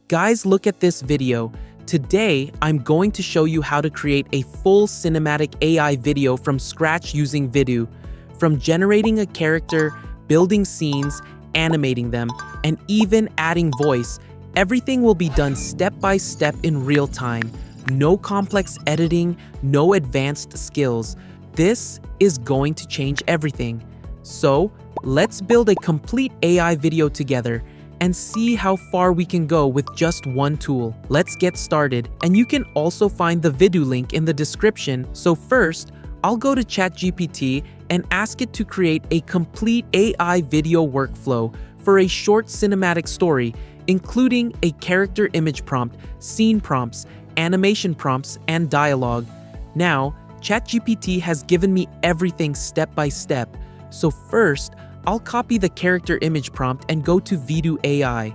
Guys, look at this video. Today, I'm going to show you how to create a full cinematic AI video from scratch using Vidu. From generating a character, building scenes, animating them, and even adding voice, everything will be done step by step in real time. No complex editing, no advanced skills. This is going to change everything. So, let's build a complete AI video together and see how far we can go with just one tool. Let's get started, and you can also find the Vidu link in the description. So first, I'll go to ChatGPT and ask it to create a complete AI video workflow for a short cinematic story, including a character image prompt, scene prompts, animation prompts, and dialogue. Now, ChatGPT has given me everything step by step. So first, I'll copy the character image prompt and go to Vidu AI.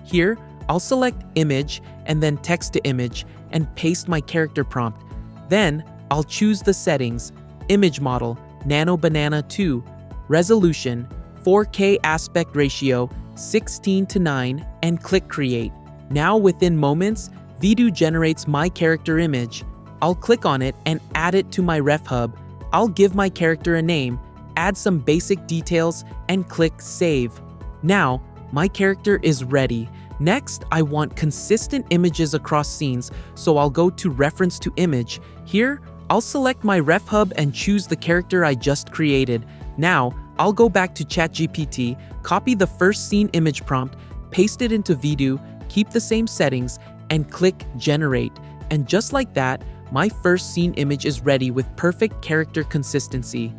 Here, I'll select image and then text to image and paste my character prompt. Then, I'll choose the settings, image model, Nano Banana 2, resolution, 4K aspect ratio, 16:9, and click create. Now within moments, Vidu generates my character image. I'll click on it and add it to my ref hub. I'll give my character a name, add some basic details, and click save. Now, my character is ready. Next, I want consistent images across scenes, so I'll go to reference to image. Here, I'll select my ref hub and choose the character I just created. Now, I'll go back to ChatGPT, copy the first scene image prompt, paste it into Vidu, keep the same settings, and click generate. And just like that, my first scene image is ready with perfect character consistency.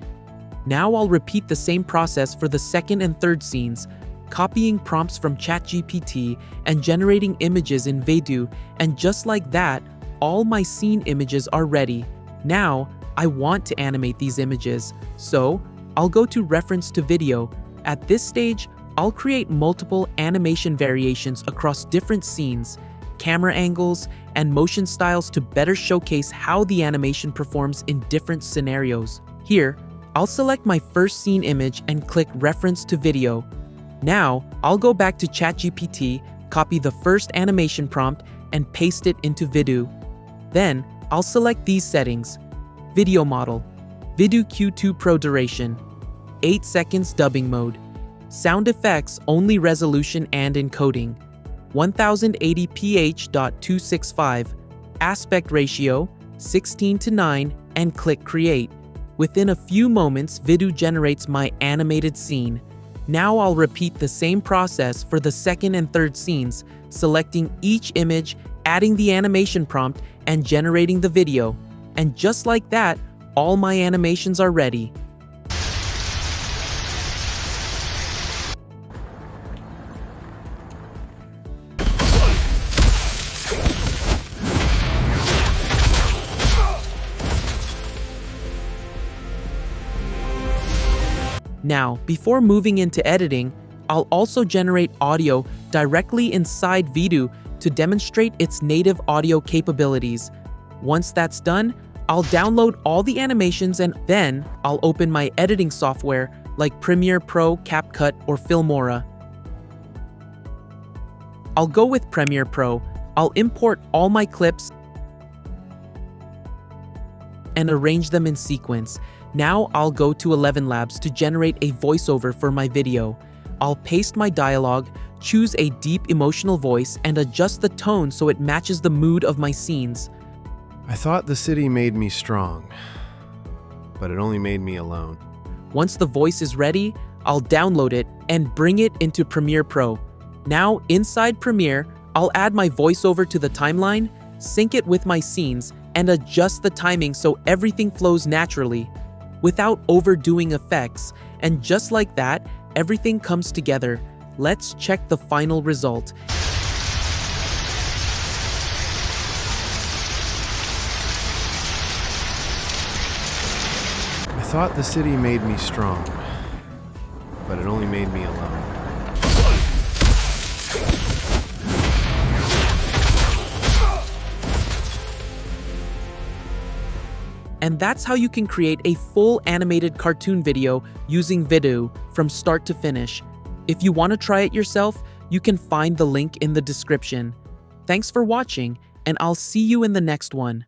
Now I'll repeat the same process for the second and third scenes, copying prompts from ChatGPT and generating images in Vidu, and just like that, all my scene images are ready. Now, I want to animate these images, so I'll go to reference to video. At this stage, I'll create multiple animation variations across different scenes, camera angles, and motion styles to better showcase how the animation performs in different scenarios. Here, I'll select my first scene image and click reference to video. Now, I'll go back to ChatGPT, copy the first animation prompt, and paste it into Vidu. Then, I'll select these settings. Video model, Vidu Q3 Pro duration, 8 seconds dubbing mode, sound effects only resolution and encoding, 1080p/265, aspect ratio, 16:9, and click create. Within a few moments, Vidu generates my animated scene. Now I'll repeat the same process for the second and third scenes, selecting each image, adding the animation prompt, and generating the video. And just like that, all my animations are ready. Now, before moving into editing, I'll also generate audio directly inside Vidu to demonstrate its native audio capabilities. Once that's done, I'll download all the animations and then I'll open my editing software like Premiere Pro, CapCut, or Filmora. I'll go with Premiere Pro. I'll import all my clips and arrange them in sequence. Now I'll go to 11 Labs to generate a voiceover for my video. I'll paste my dialogue, choose a deep emotional voice, and adjust the tone so it matches the mood of my scenes. I thought the city made me strong, but it only made me alone. Once the voice is ready, I'll download it and bring it into Premiere Pro. Now inside Premiere, I'll add my voiceover to the timeline, sync it with my scenes, and adjust the timing so everything flows naturally, without overdoing effects. And just like that, everything comes together. Let's check the final result. I thought the city made me strong, but it only made me alone. And that's how you can create a full animated cartoon video using Vidu from start to finish. If you want to try it yourself, You can find the link in the description. Thanks for watching, and I'll see you in the next one.